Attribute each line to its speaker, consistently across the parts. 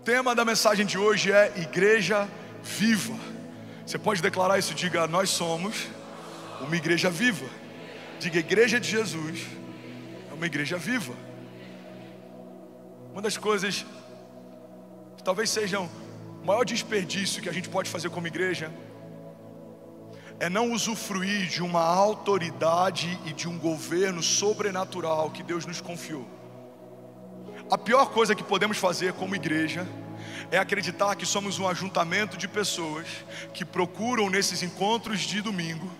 Speaker 1: tema da mensagem de hoje é Igreja Viva. Você pode declarar isso? Diga: nós somos uma igreja viva. Diga: a igreja de Jesus é uma igreja viva. Uma das coisas que talvez sejam o maior desperdício que a gente pode fazer como igreja é não usufruir de uma autoridade e de um governo sobrenatural que Deus nos confiou. A pior coisa que podemos fazer como igreja é acreditar que somos um ajuntamento de pessoas que procuram nesses encontros de domingo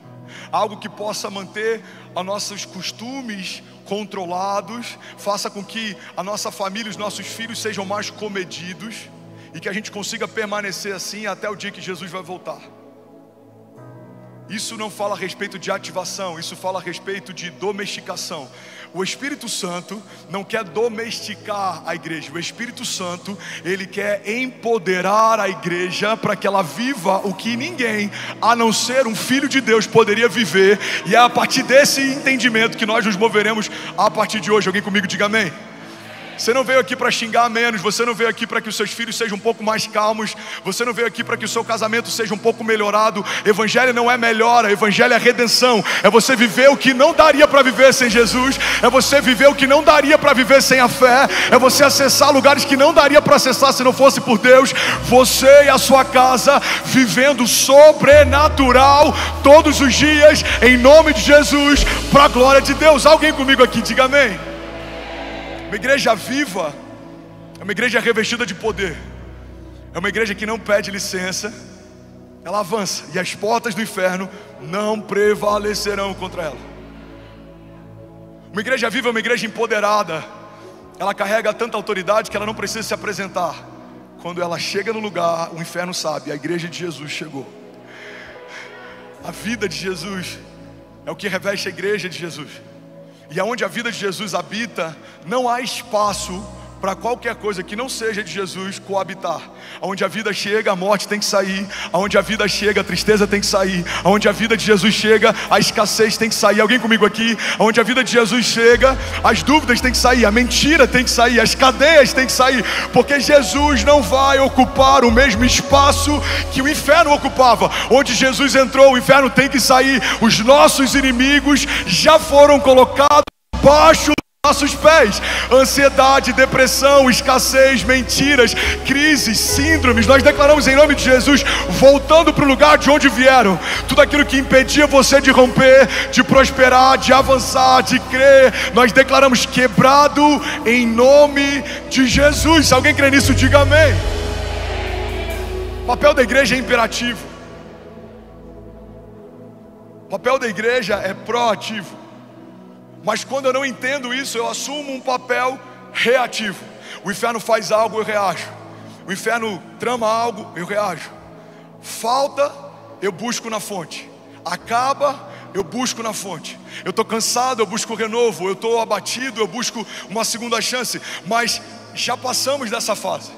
Speaker 1: algo que possa manter os nossos costumes controlados, faça com que a nossa família e os nossos filhos sejam mais comedidos e que a gente consiga permanecer assim até o dia que Jesus vai voltar. Isso não fala a respeito de ativação, isso fala a respeito de domesticação. O Espírito Santo não quer domesticar a igreja. O Espírito Santo, ele quer empoderar a igreja para que ela viva o que ninguém, a não ser um filho de Deus, poderia viver. E é a partir desse entendimento que nós nos moveremos a partir de hoje. Alguém comigo diga amém. Você não veio aqui para xingar menos, você não veio aqui para que os seus filhos sejam um pouco mais calmos, você não veio aqui para que o seu casamento seja um pouco melhorado. Evangelho não é melhora, evangelho é redenção. É você viver o que não daria para viver sem Jesus, é você viver o que não daria para viver sem a fé, é você acessar lugares que não daria para acessar se não fosse por Deus. Você e a sua casa vivendo sobrenatural todos os dias, em nome de Jesus, para a glória de Deus. Alguém comigo aqui, diga amém. Uma igreja viva é uma igreja revestida de poder. É uma igreja que não pede licença, ela avança, e as portas do inferno não prevalecerão contra ela. Uma igreja viva é uma igreja empoderada. Ela carrega tanta autoridade que ela não precisa se apresentar. Quando ela chega no lugar, o inferno sabe: a igreja de Jesus chegou. A vida de Jesus é o que reveste a igreja de Jesus. E aonde a vida de Jesus habita, não há espaço para qualquer coisa que não seja de Jesus coabitar. Aonde a vida chega, a morte tem que sair. Aonde a vida chega, a tristeza tem que sair. Aonde a vida de Jesus chega, a escassez tem que sair. Alguém comigo aqui? Aonde a vida de Jesus chega, as dúvidas tem que sair, a mentira tem que sair, as cadeias tem que sair. Porque Jesus não vai ocupar o mesmo espaço que o inferno ocupava. Onde Jesus entrou, o inferno tem que sair. Os nossos inimigos já foram colocados debaixo nossos pés. Ansiedade, depressão, escassez, mentiras, crises, síndromes, nós declaramos em nome de Jesus, voltando para o lugar de onde vieram. Tudo aquilo que impedia você de romper, de prosperar, de avançar, de crer, nós declaramos quebrado em nome de Jesus. Se alguém crê nisso, diga amém. O papel da igreja é imperativo. O papel da igreja é proativo. Mas quando eu não entendo isso, eu assumo um papel reativo. O inferno faz algo, eu reajo. O inferno trama algo, eu reajo. Falta, eu busco na fonte. Acaba, eu busco na fonte. Eu estou cansado, eu busco renovo. Eu estou abatido, eu busco uma segunda chance. Mas já passamos dessa fase.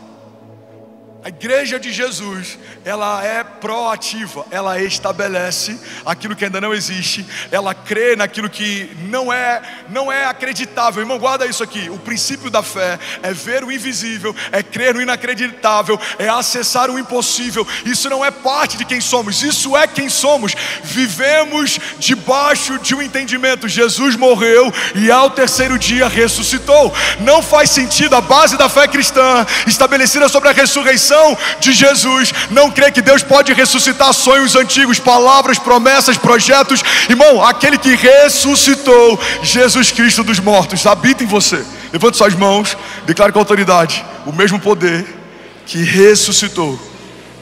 Speaker 1: A igreja de Jesus, ela é proativa, ela estabelece aquilo que ainda não existe, ela crê naquilo que não é acreditável. Irmão, guarda isso aqui. O princípio da fé é ver o invisível, é crer no inacreditável, é acessar o impossível. Isso não é parte de quem somos, isso é quem somos. Vivemos debaixo de um entendimento: Jesus morreu e ao terceiro dia ressuscitou. Não faz sentido a base da fé cristã, estabelecida sobre a ressurreição de Jesus, não crê que Deus pode ressuscitar sonhos antigos, palavras, promessas, projetos. Irmão, aquele que ressuscitou Jesus Cristo dos mortos habita em você. Levante suas mãos, declare com autoridade: o mesmo poder que ressuscitou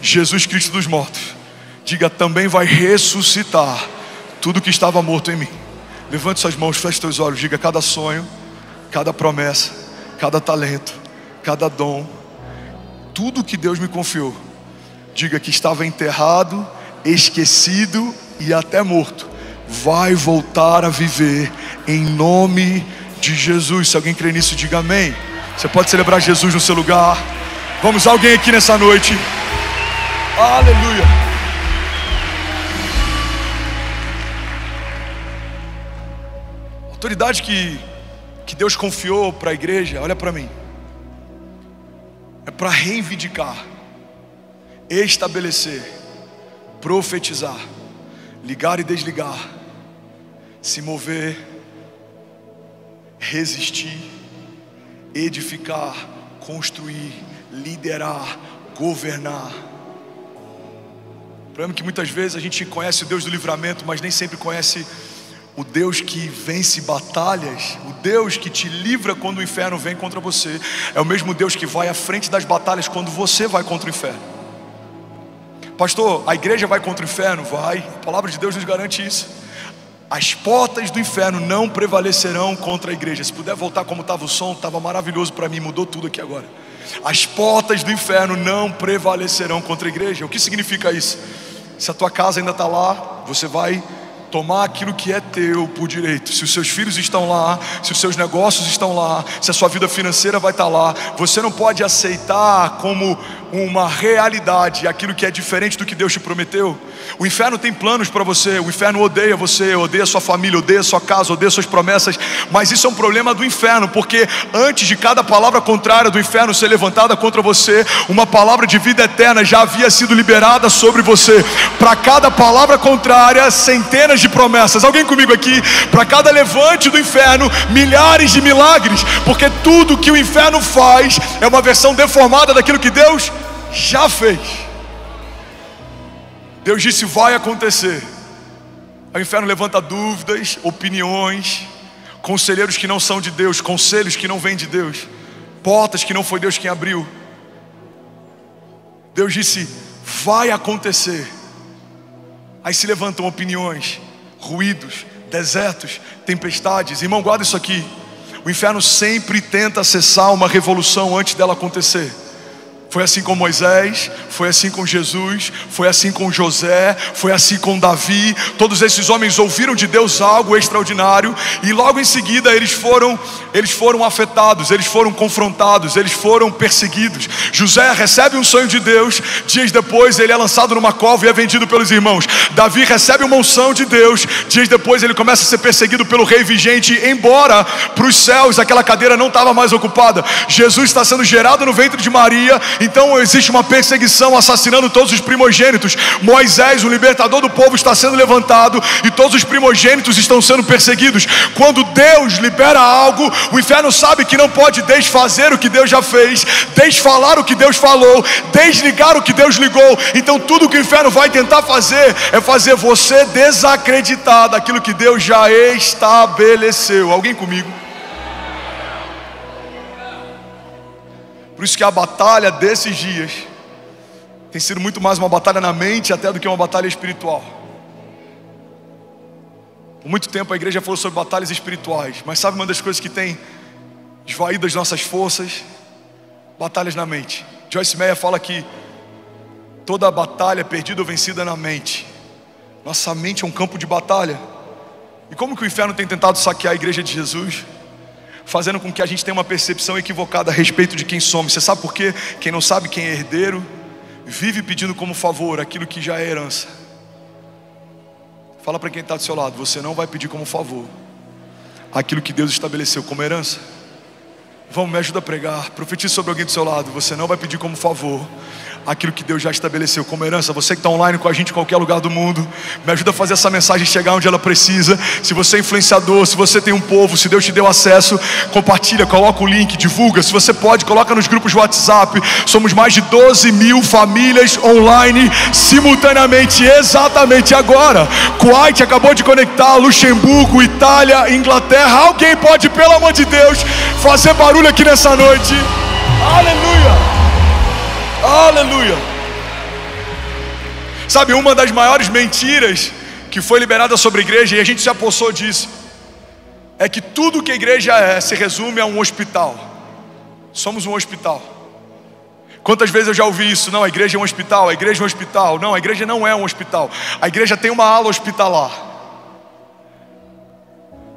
Speaker 1: Jesus Cristo dos mortos, diga, também vai ressuscitar tudo que estava morto em mim. Levante suas mãos, feche seus olhos, diga: cada sonho, cada promessa, cada talento, cada dom, tudo que Deus me confiou, diga que estava enterrado, esquecido e até morto, vai voltar a viver em nome de Jesus. Se alguém crê nisso, diga amém. Você pode celebrar Jesus no seu lugar. Vamos, alguém aqui nessa noite. Aleluia. A autoridade que Deus confiou para a igreja, olha para mim, é para reivindicar, estabelecer, profetizar, ligar e desligar, se mover, resistir, edificar, construir, liderar, governar. O problema é que muitas vezes a gente conhece o Deus do livramento, mas nem sempre conhece o Deus que vence batalhas. O Deus que te livra quando o inferno vem contra você é o mesmo Deus que vai à frente das batalhas quando você vai contra o inferno. Pastor, a igreja vai contra o inferno? Vai, a palavra de Deus nos garante isso. As portas do inferno não prevalecerão contra a igreja. Se puder voltar como estava o som, estava maravilhoso para mim, mudou tudo aqui agora. As portas do inferno não prevalecerão contra a igreja. O que significa isso? Se a tua casa ainda está lá, você vai tomar aquilo que é teu por direito. Se os seus filhos estão lá, se os seus negócios estão lá, se a sua vida financeira vai estar lá, você não pode aceitar como uma realidade aquilo que é diferente do que Deus te prometeu. O inferno tem planos para você, o inferno odeia você, odeia sua família, odeia sua casa, odeia suas promessas, mas isso é um problema do inferno, porque antes de cada palavra contrária do inferno ser levantada contra você, uma palavra de vida eterna já havia sido liberada sobre você. Para cada palavra contrária, centenas de promessas. Alguém comigo aqui? Para cada levante do inferno, milhares de milagres, porque tudo que o inferno faz é uma versão deformada daquilo que Deus já fez. Deus disse: vai acontecer. Aí o inferno levanta dúvidas, opiniões, conselheiros que não são de Deus, conselhos que não vêm de Deus, portas que não foi Deus quem abriu. Deus disse: vai acontecer. Aí se levantam opiniões, ruídos, desertos, tempestades. Irmão, guarda isso aqui. O inferno sempre tenta acessar uma revolução antes dela acontecer. Foi assim com Moisés, foi assim com Jesus, foi assim com José, foi assim com Davi. Todos esses homens ouviram de Deus algo extraordinário e logo em seguida eles foram afetados, eles foram confrontados, eles foram perseguidos. José recebe um sonho de Deus, dias depois ele é lançado numa cova e é vendido pelos irmãos. Davi recebe uma unção de Deus, dias depois ele começa a ser perseguido pelo rei vigente, embora para os céus aquela cadeira não estava mais ocupada. Jesus está sendo gerado no ventre de Maria. Então existe uma perseguição, assassinando todos os primogênitos. Moisés, o libertador do povo, está sendo levantado e todos os primogênitos estão sendo perseguidos. Quando Deus libera algo, o inferno sabe que não pode desfazer o que Deus já fez, desfalar o que Deus falou, desligar o que Deus ligou. Então tudo que o inferno vai tentar fazer é fazer você desacreditar daquilo que Deus já estabeleceu. Alguém comigo? Por isso que a batalha desses dias tem sido muito mais uma batalha na mente até do que uma batalha espiritual. Por muito tempo a igreja falou sobre batalhas espirituais, mas sabe uma das coisas que tem esvaído as nossas forças? Batalhas na mente. Joyce Meyer fala que toda batalha é perdida ou vencida na mente. Nossa mente é um campo de batalha. E como que o inferno tem tentado saquear a igreja de Jesus? Fazendo com que a gente tenha uma percepção equivocada a respeito de quem somos. Você sabe por quê? Quem não sabe quem é herdeiro vive pedindo como favor aquilo que já é herança. Fala para quem está do seu lado: você não vai pedir como favor aquilo que Deus estabeleceu como herança. Vamos, me ajuda a pregar. Profetize sobre alguém do seu lado: você não vai pedir como favor aquilo que Deus já estabeleceu como herança. Você que está online com a gente em qualquer lugar do mundo, me ajuda a fazer essa mensagem chegar onde ela precisa. Se você é influenciador, se você tem um povo, se Deus te deu acesso, compartilha, coloca o link, divulga. Se você pode, coloca nos grupos de WhatsApp. Somos mais de 12 mil famílias online simultaneamente, exatamente agora. Kuwait acabou de conectar, Luxemburgo, Itália, Inglaterra. Alguém pode, pelo amor de Deus, fazer barulho aqui nessa noite? Aleluia! Aleluia! Sabe, uma das maiores mentiras que foi liberada sobre a igreja, e a gente se apossou disso, é que tudo que a igreja é se resume a um hospital. Somos um hospital. Quantas vezes eu já ouvi isso? Não, a igreja é um hospital, a igreja é um hospital. Não, a igreja não é um hospital. A igreja tem uma ala hospitalar.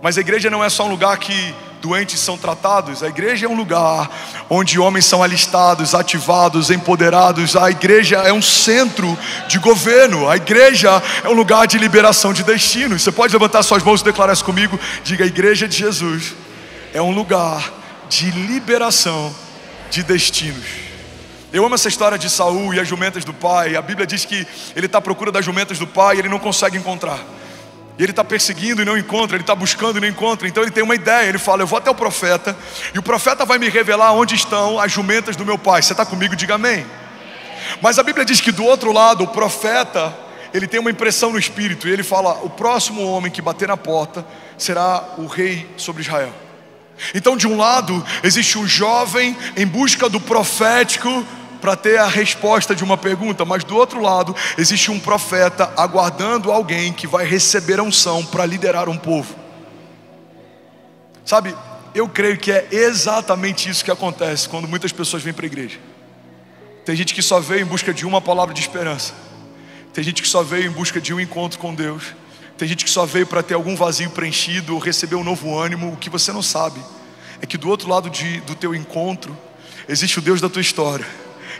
Speaker 1: Mas a igreja não é só um lugar que doentes são tratados. A igreja é um lugar onde homens são alistados, ativados, empoderados. A igreja é um centro de governo. A igreja é um lugar de liberação de destinos. Você pode levantar suas mãos e declarar isso comigo? Diga: a igreja de Jesus é um lugar de liberação de destinos. Eu amo essa história de Saul e as jumentas do pai. A Bíblia diz que ele está à procura das jumentas do pai e ele não consegue encontrar. E ele está perseguindo e não encontra, ele está buscando e não encontra. Então ele tem uma ideia, ele fala: eu vou até o profeta e o profeta vai me revelar onde estão as jumentas do meu pai. Você está comigo? Diga amém. Mas a Bíblia diz que do outro lado, o profeta, ele tem uma impressão no espírito e ele fala: o próximo homem que bater na porta será o rei sobre Israel. Então de um lado existe um jovem em busca do profético para ter a resposta de uma pergunta, mas do outro lado existe um profeta aguardando alguém que vai receber a unção para liderar um povo. Sabe, eu creio que é exatamente isso que acontece quando muitas pessoas vêm para a igreja. Tem gente que só veio em busca de uma palavra de esperança, tem gente que só veio em busca de um encontro com Deus, tem gente que só veio para ter algum vazio preenchido ou receber um novo ânimo. O que você não sabe é que do outro lado do teu encontro existe o Deus da tua história,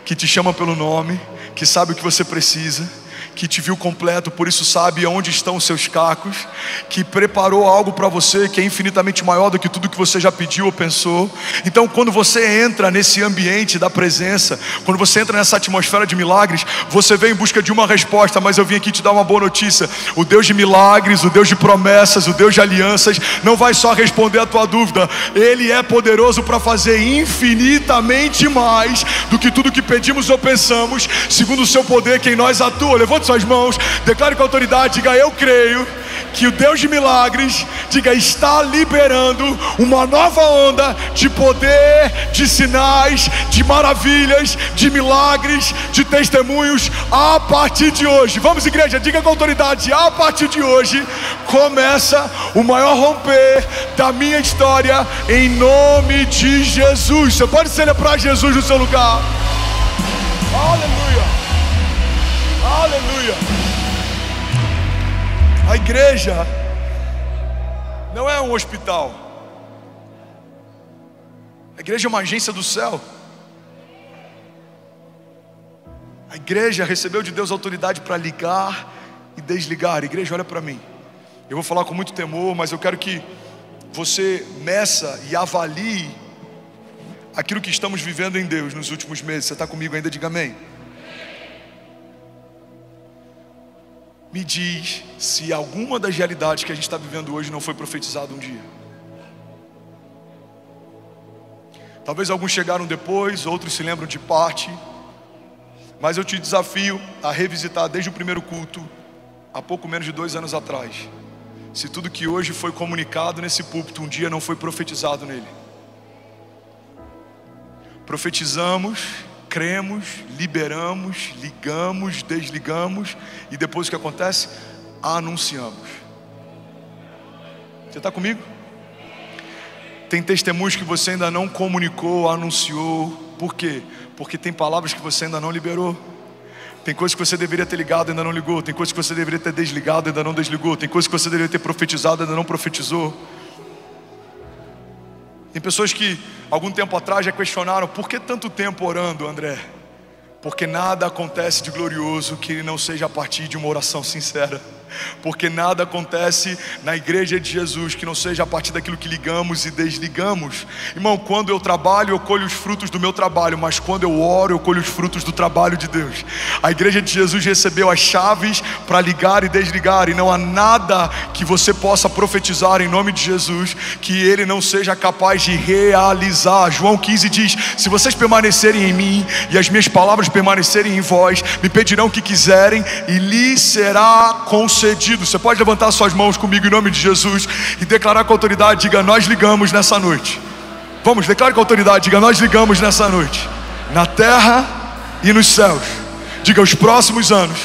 Speaker 1: que te chama pelo nome, que sabe o que você precisa, que te viu completo, por isso sabe aonde estão os seus cacos, que preparou algo para você que é infinitamente maior do que tudo que você já pediu ou pensou. Então quando você entra nesse ambiente da presença, quando você entra nessa atmosfera de milagres, você vem em busca de uma resposta. Mas eu vim aqui te dar uma boa notícia: o Deus de milagres, o Deus de promessas, o Deus de alianças não vai só responder a tua dúvida, Ele é poderoso para fazer infinitamente mais do que tudo que pedimos ou pensamos, segundo o seu poder que em nós atua. Levante suas mãos, declare com autoridade, diga: eu creio que o Deus de milagres, diga, está liberando uma nova onda de poder, de sinais, de maravilhas, de milagres, de testemunhos a partir de hoje. Vamos, igreja, diga com autoridade: a partir de hoje começa o maior romper da minha história, em nome de Jesus. Você pode celebrar Jesus no seu lugar. Aleluia. Aleluia. A igreja não é um hospital. A igreja é uma agência do céu. A igreja recebeu de Deus autoridade para ligar e desligar. A igreja, olha para mim. Eu vou falar com muito temor, mas eu quero que você meça e avalie aquilo que estamos vivendo em Deus nos últimos meses. Você está comigo ainda? Diga amém. Me diz se alguma das realidades que a gente está vivendo hoje não foi profetizado um dia. Talvez alguns chegaram depois, outros se lembram de parte, mas eu te desafio a revisitar desde o primeiro culto, há pouco menos de 2 anos atrás, se tudo que hoje foi comunicado nesse púlpito um dia não foi profetizado nele. Profetizamos, cremos, liberamos, ligamos, desligamos, e depois o que acontece? Anunciamos. Você está comigo? Tem testemunhos que você ainda não comunicou, anunciou. Por quê? Porque tem palavras que você ainda não liberou. Tem coisas que você deveria ter ligado e ainda não ligou. Tem coisas que você deveria ter desligado e ainda não desligou. Tem coisas que você deveria ter profetizado e ainda não profetizou. Tem pessoas que algum tempo atrás já questionaram: por que tanto tempo orando, André? Porque nada acontece de glorioso que não seja a partir de uma oração sincera. Porque nada acontece na igreja de Jesus que não seja a partir daquilo que ligamos e desligamos. Irmão, quando eu trabalho, eu colho os frutos do meu trabalho, mas quando eu oro, eu colho os frutos do trabalho de Deus. A igreja de Jesus recebeu as chaves para ligar e desligar, e não há nada que você possa profetizar em nome de Jesus que Ele não seja capaz de realizar. João 15 diz: se vocês permanecerem em mim e as minhas palavras permanecerem em vós, me pedirão o que quiserem e lhes será concedido. Você pode levantar suas mãos comigo em nome de Jesus e declarar com autoridade, diga: nós ligamos nessa noite. Vamos, declare com autoridade, diga: nós ligamos nessa noite, na terra e nos céus. Diga: os próximos anos,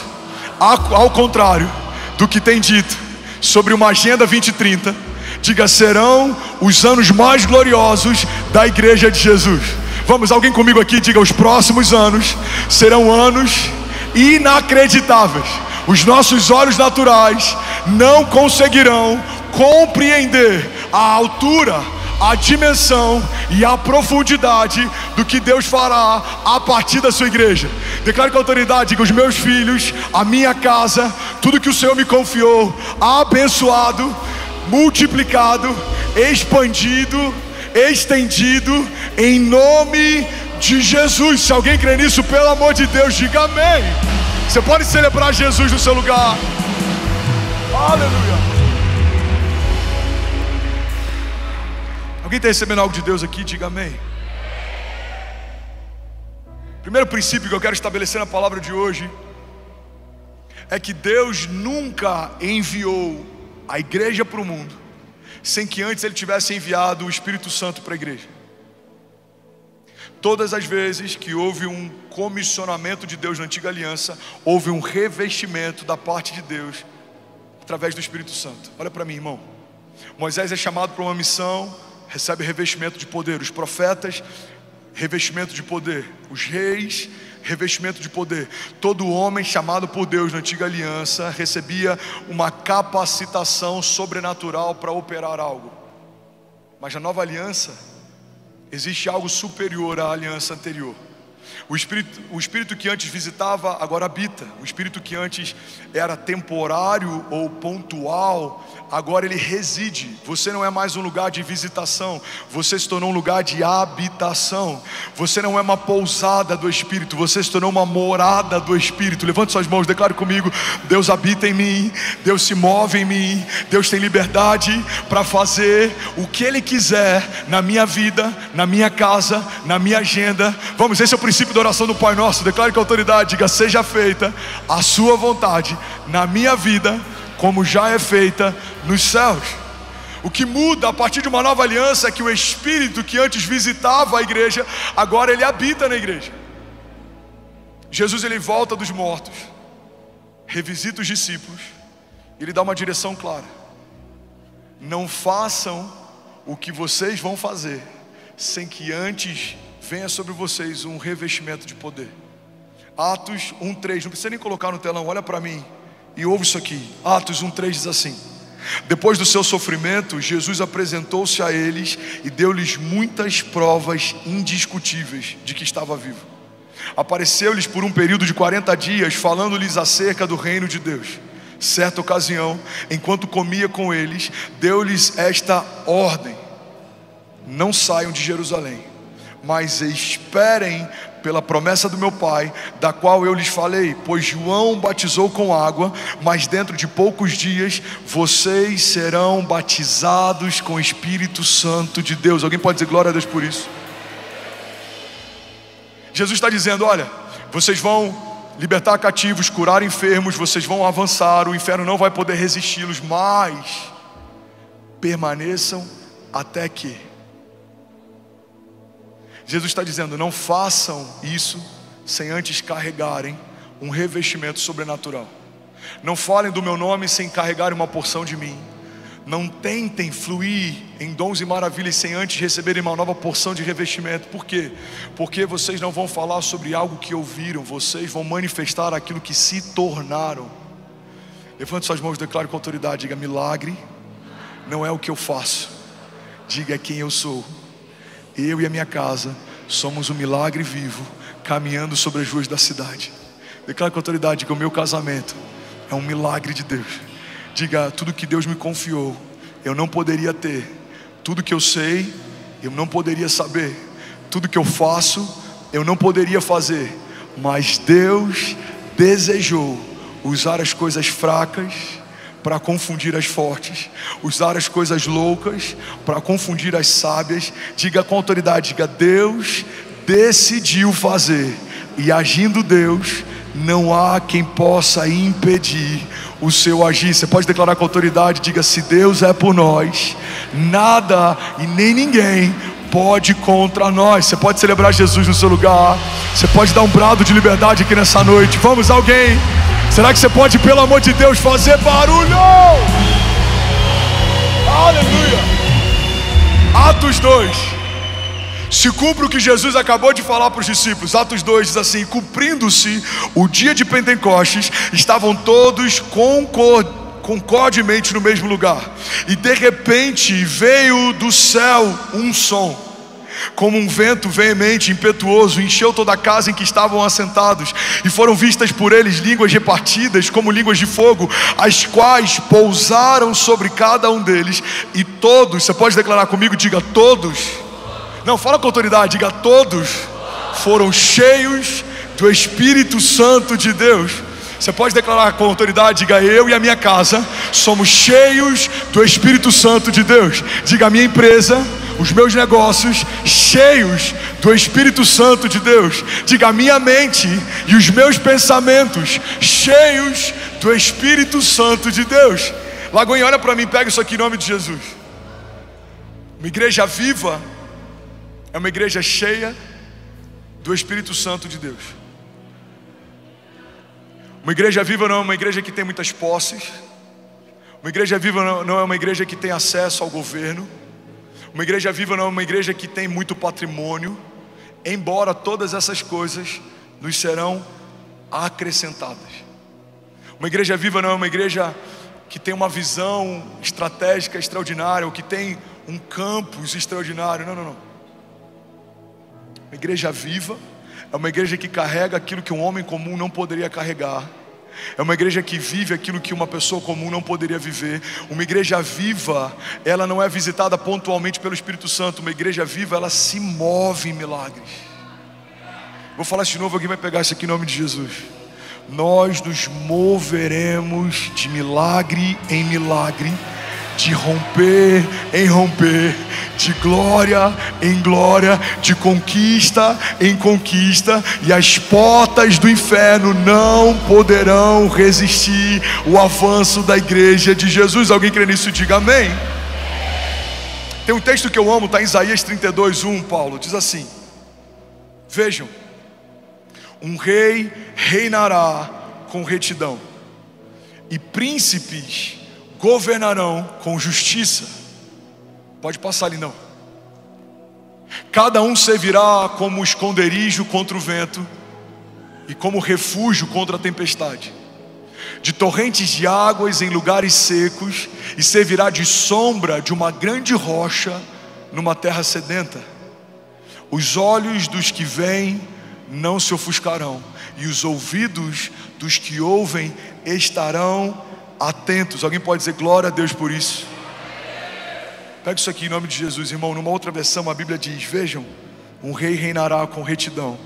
Speaker 1: ao contrário do que tem dito sobre uma agenda 2030, diga: serão os anos mais gloriosos da igreja de Jesus. Vamos, alguém comigo aqui, diga: os próximos anos serão anos inacreditáveis. Os nossos olhos naturais não conseguirão compreender a altura, a dimensão e a profundidade do que Deus fará a partir da sua igreja. Declare com autoridade, diga: os meus filhos, a minha casa, tudo que o Senhor me confiou, abençoado, multiplicado, expandido, estendido, em nome de Jesus. Se alguém crê nisso, pelo amor de Deus, diga amém. Você pode celebrar Jesus no seu lugar. Aleluia. Alguém está recebendo algo de Deus aqui? Diga amém. Primeiro princípio que eu quero estabelecer na palavra de hoje é que Deus nunca enviou a igreja para o mundo sem que antes Ele tivesse enviado o Espírito Santo para a igreja. Todas as vezes que houve um comissionamento de Deus na antiga aliança, houve um revestimento da parte de Deus através do Espírito Santo. Olha para mim, irmão. Moisés é chamado para uma missão, recebe revestimento de poder. Os profetas, revestimento de poder. Os reis, revestimento de poder. Todo homem chamado por Deus na antiga aliança recebia uma capacitação sobrenatural para operar algo. Mas na nova aliança existe algo superior à aliança anterior. O Espírito que antes visitava, agora habita. O Espírito que antes era temporário ou pontual, agora ele reside. Você não é mais um lugar de visitação, você se tornou um lugar de habitação. Você não é uma pousada do Espírito, você se tornou uma morada do Espírito. Levante suas mãos, declare comigo: Deus habita em mim, Deus se move em mim, Deus tem liberdade para fazer o que Ele quiser na minha vida, na minha casa, na minha agenda. Vamos, esse é o princípio da oração do Pai Nosso. Declare com autoridade, diga: seja feita a sua vontade na minha vida, como já é feita nos céus. O que muda a partir de uma nova aliança é que o Espírito que antes visitava a igreja, agora ele habita na igreja. Jesus, ele volta dos mortos, revisita os discípulos, e ele dá uma direção clara: não façam o que vocês vão fazer sem que antes venha sobre vocês um revestimento de poder. Atos 1:3, não precisa nem colocar no telão, olha para mim e ouve isso aqui. Atos 1:3 diz assim: depois do seu sofrimento, Jesus apresentou-se a eles e deu-lhes muitas provas indiscutíveis de que estava vivo. Apareceu-lhes por um período de 40 dias, falando-lhes acerca do reino de Deus. Certa ocasião, enquanto comia com eles, deu-lhes esta ordem: não saiam de Jerusalém, mas esperem pela promessa do meu Pai, da qual eu lhes falei. Pois João batizou com água, mas dentro de poucos dias vocês serão batizados com o Espírito Santo de Deus. Alguém pode dizer glória a Deus por isso? Jesus está dizendo: olha, vocês vão libertar cativos, curar enfermos, vocês vão avançar, o inferno não vai poder resisti-los, mas permaneçam até que. Jesus está dizendo: não façam isso sem antes carregarem um revestimento sobrenatural. Não falem do meu nome sem carregarem uma porção de mim. Não tentem fluir em dons e maravilhas sem antes receberem uma nova porção de revestimento. Por quê? Porque vocês não vão falar sobre algo que ouviram, vocês vão manifestar aquilo que se tornaram. Levante suas mãos e declare com autoridade: diga: milagre não é o que eu faço, diga: é quem eu sou. Eu e a minha casa somos um milagre vivo, caminhando sobre as ruas da cidade. Declare com autoridade que o meu casamento é um milagre de Deus. Diga: tudo que Deus me confiou, eu não poderia ter. Tudo que eu sei, eu não poderia saber. Tudo que eu faço, eu não poderia fazer. Mas Deus desejou usar as coisas fracas para confundir as fortes, usar as coisas loucas para confundir as sábias. Diga com autoridade, diga: Deus decidiu fazer, e agindo Deus, não há quem possa impedir o seu agir. Você pode declarar com autoridade, diga: se Deus é por nós, nada e nem ninguém pode contra nós. Você pode celebrar Jesus no seu lugar, você pode dar um brado de liberdade aqui nessa noite. Vamos, alguém? Será que você pode, pelo amor de Deus, fazer barulho? Aleluia. Atos 2. Se cumpre o que Jesus acabou de falar para os discípulos. Atos 2 diz assim: cumprindo-se o dia de Pentecostes, estavam todos concordemente no mesmo lugar. E de repente veio do céu um som, como um vento veemente, impetuoso, encheu toda a casa em que estavam assentados, e foram vistas por eles línguas repartidas como línguas de fogo, as quais pousaram sobre cada um deles. E todos, você pode declarar comigo, diga: todos. Não, fala com autoridade, diga: todos foram cheios do Espírito Santo de Deus. Você pode declarar com autoridade, diga: eu e a minha casa somos cheios do Espírito Santo de Deus. Diga: a minha empresa, os meus negócios, cheios do Espírito Santo de Deus. Diga: a minha mente e os meus pensamentos, cheios do Espírito Santo de Deus. Lagoinha, olha para mim, pega isso aqui em nome de Jesus. Uma igreja viva é uma igreja cheia do Espírito Santo de Deus. Uma igreja viva não é uma igreja que tem muitas posses. Uma igreja viva não é uma igreja que tem acesso ao governo. Uma igreja viva não é uma igreja que tem muito patrimônio. Embora todas essas coisas nos serão acrescentadas. Uma igreja viva não é uma igreja que tem uma visão estratégica extraordinária, ou que tem um campus extraordinário. Não. Uma igreja viva é uma igreja que carrega aquilo que um homem comum não poderia carregar. É uma igreja que vive aquilo que uma pessoa comum não poderia viver. Uma igreja viva, ela não é visitada pontualmente pelo Espírito Santo. Uma igreja viva, ela se move em milagres. Vou falar isso de novo, alguém vai pegar isso aqui em nome de Jesus. Nós nos moveremos de milagre em milagre, de romper em romper, de glória em glória, de conquista em conquista, e as portas do inferno não poderão resistir o avanço da igreja de Jesus. Alguém crê nisso? Diga amém. Tem um texto que eu amo, está em Isaías 32:1. Paulo diz assim: vejam, um rei reinará com retidão, e príncipes governarão com justiça. Pode passar ali não. Cada um servirá como esconderijo contra o vento e como refúgio contra a tempestade, de torrentes de águas em lugares secos, e servirá de sombra de uma grande rocha numa terra sedenta. Os olhos dos que veem não se ofuscarão, e os ouvidos dos que ouvem estarão atentos. Alguém pode dizer glória a Deus por isso? Pega isso aqui em nome de Jesus, irmão. Numa outra versão a Bíblia diz: vejam, um rei reinará com retidão,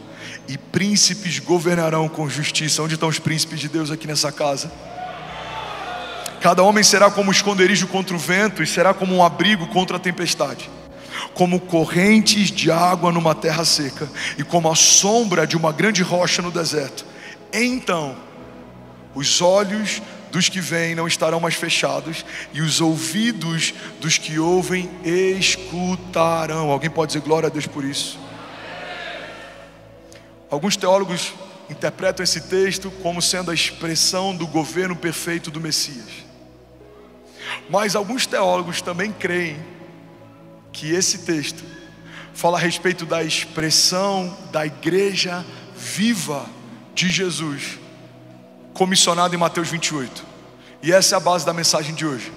Speaker 1: e príncipes governarão com justiça. Onde estão os príncipes de Deus aqui nessa casa? Cada homem será como esconderijo contra o vento, e será como um abrigo contra a tempestade, como correntes de água numa terra seca, e como a sombra de uma grande rocha no deserto. Então os olhos dos que veem não estarão mais fechados, e os ouvidos dos que ouvem escutarão. Alguém pode dizer glória a Deus por isso? Alguns teólogos interpretam esse texto como sendo a expressão do governo perfeito do Messias. Mas alguns teólogos também creem que esse texto fala a respeito da expressão da igreja viva de Jesus, comissionado em Mateus 28. E essa é a base da mensagem de hoje.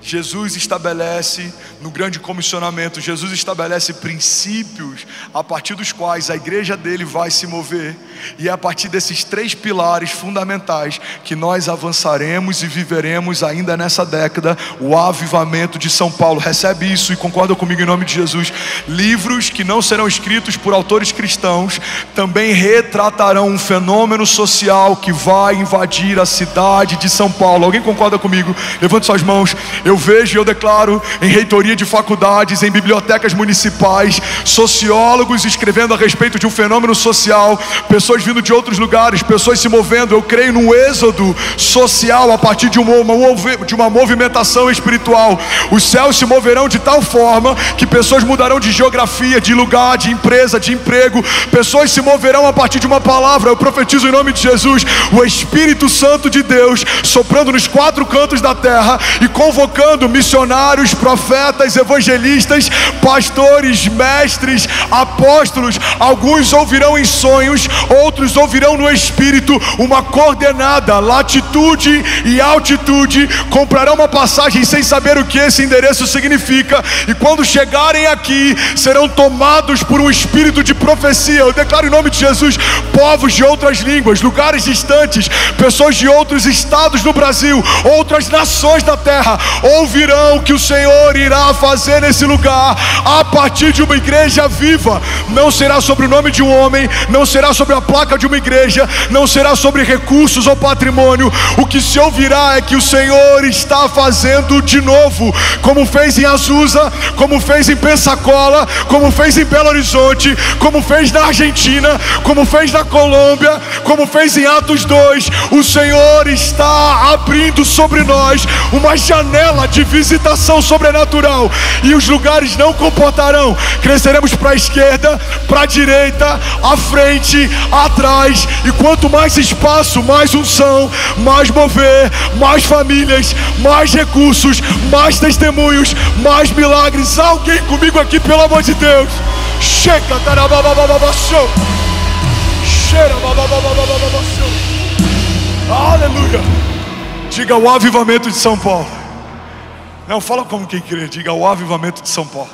Speaker 1: Jesus estabelece no grande comissionamento, Jesus estabelece princípios a partir dos quais a igreja dele vai se mover, e é a partir desses 3 pilares fundamentais que nós avançaremos e viveremos ainda nessa década o avivamento de São Paulo. Recebe isso e concorda comigo em nome de Jesus. Livros que não serão escritos por autores cristãos também retratarão um fenômeno social que vai invadir a cidade de São Paulo. Alguém concorda comigo? Levante suas mãos. Eu vejo e eu declaro em reitoria de faculdades, em bibliotecas municipais, sociólogos escrevendo a respeito de um fenômeno social, pessoas vindo de outros lugares, pessoas se movendo. Eu creio num êxodo social a partir de uma movimentação espiritual. Os céus se moverão de tal forma que pessoas mudarão de geografia, de lugar, de empresa, de emprego. Pessoas se moverão a partir de uma palavra. Eu profetizo em nome de Jesus, o Espírito Santo de Deus soprando nos 4 cantos da terra e convocando missionários, profetas, evangelistas, pastores, mestres, apóstolos. Alguns ouvirão em sonhos, outros ouvirão no Espírito uma coordenada, latitude e altitude. Comprarão uma passagem sem saber o que esse endereço significa, e quando chegarem aqui serão tomados por um espírito de profecia. Eu declaro em nome de Jesus, povos de outras línguas, lugares distantes, pessoas de outros estados no Brasil, outras nações da terra, ouvirão o que o Senhor irá fazer nesse lugar, a partir de uma igreja viva. Não será sobre o nome de um homem, não será sobre a placa de uma igreja, não será sobre recursos ou patrimônio. O que se ouvirá é que o Senhor está fazendo de novo, como fez em Azusa, como fez em Pensacola, como fez em Belo Horizonte, como fez na Argentina, como fez na Colômbia, como fez em Atos 2. O Senhor está abrindo sobre nós uma janela de visitação sobrenatural, e os lugares não comportarão. Cresceremos para a esquerda, para a direita, à frente, atrás, e quanto mais espaço, mais unção, mais mover, mais famílias, mais recursos, mais testemunhos, mais milagres. Alguém comigo aqui, pelo amor de Deus? Chega, tarabababababachou. Cheira, babababababachou. Aleluia. Diga o avivamento de São Paulo. Não, fala como quem crê. Diga o avivamento de São Paulo.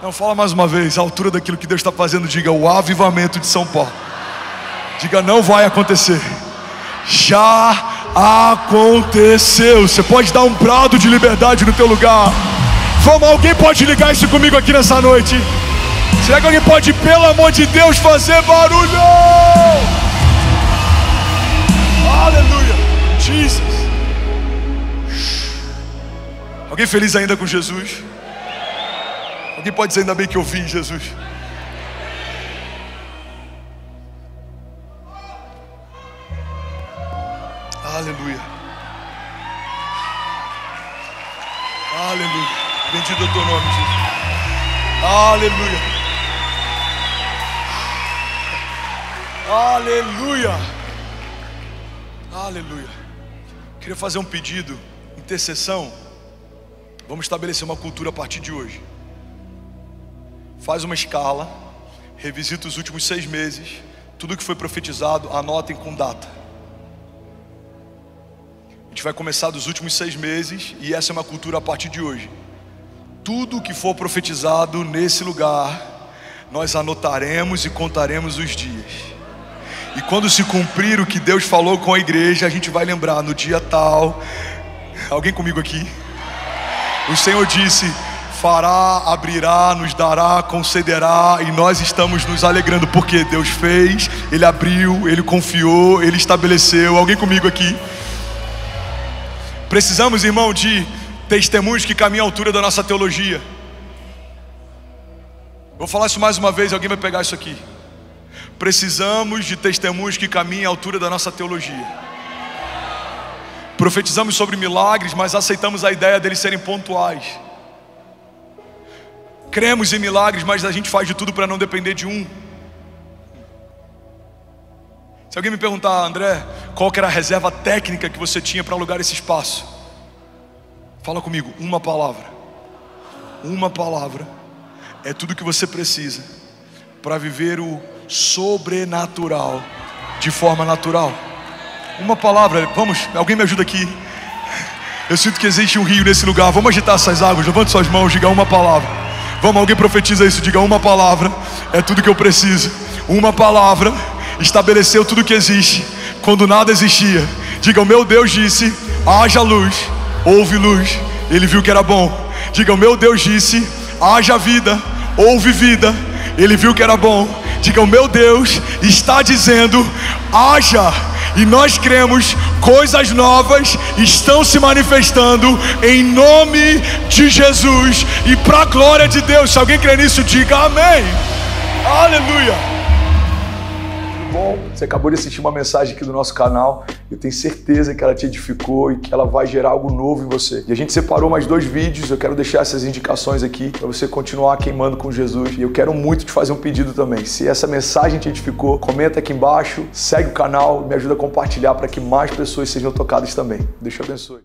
Speaker 1: Não, fala mais uma vez, a altura daquilo que Deus está fazendo. Diga o avivamento de São Paulo. Diga, não vai acontecer, já aconteceu. Você pode dar um brado de liberdade no teu lugar. Vamos, alguém pode ligar isso comigo aqui nessa noite? Será que alguém pode, pelo amor de Deus, fazer barulho? Aleluia, Jesus. Alguém feliz ainda com Jesus? Alguém pode dizer, ainda bem que eu vi Jesus? Aleluia. Aleluia. Bendito é o teu nome, Jesus. Aleluia. Aleluia. Aleluia. Queria fazer um pedido, intercessão. Vamos estabelecer uma cultura a partir de hoje. Faz uma escala, revisita os últimos 6 meses, tudo que foi profetizado, anotem com data. A gente vai começar dos últimos 6 meses, e essa é uma cultura a partir de hoje. Tudo que for profetizado nesse lugar, nós anotaremos e contaremos os dias. E quando se cumprir o que Deus falou com a igreja, a gente vai lembrar no dia tal. Alguém comigo aqui? O Senhor disse: fará, abrirá, nos dará, concederá, e nós estamos nos alegrando, porque Deus fez, Ele abriu, Ele confiou, Ele estabeleceu. Alguém comigo aqui? Precisamos, irmão, de testemunhos que caminham à altura da nossa teologia. Vou falar isso mais uma vez, alguém vai pegar isso aqui. Precisamos de testemunhos que caminhem à altura da nossa teologia. Profetizamos sobre milagres, mas aceitamos a ideia deles serem pontuais. Cremos em milagres, mas a gente faz de tudo para não depender de um. Se alguém me perguntar, André, qual que era a reserva técnica que você tinha para alugar esse espaço? Fala comigo, uma palavra. Uma palavra é tudo que você precisa para viver o sobrenatural de forma natural. Uma palavra, vamos, alguém me ajuda aqui. Eu sinto que existe um rio nesse lugar. Vamos agitar essas águas, levante suas mãos, diga uma palavra. Vamos, alguém profetiza isso, diga uma palavra é tudo que eu preciso. Uma palavra estabeleceu tudo que existe quando nada existia. Diga, o meu Deus disse, haja luz, houve luz, Ele viu que era bom. Diga, o meu Deus disse, haja vida, houve vida, Ele viu que era bom. Diga, o meu Deus está dizendo, haja, e nós cremos, coisas novas estão se manifestando em nome de Jesus e para a glória de Deus. Se alguém crê nisso, diga amém. Aleluia. Bom, você acabou de assistir uma mensagem aqui do nosso canal. Eu tenho certeza que ela te edificou e que ela vai gerar algo novo em você. E a gente separou mais 2 vídeos. Eu quero deixar essas indicações aqui para você continuar queimando com Jesus. E eu quero muito te fazer um pedido também. Se essa mensagem te edificou, comenta aqui embaixo, segue o canal, me ajuda a compartilhar para que mais pessoas sejam tocadas também. Deus te abençoe.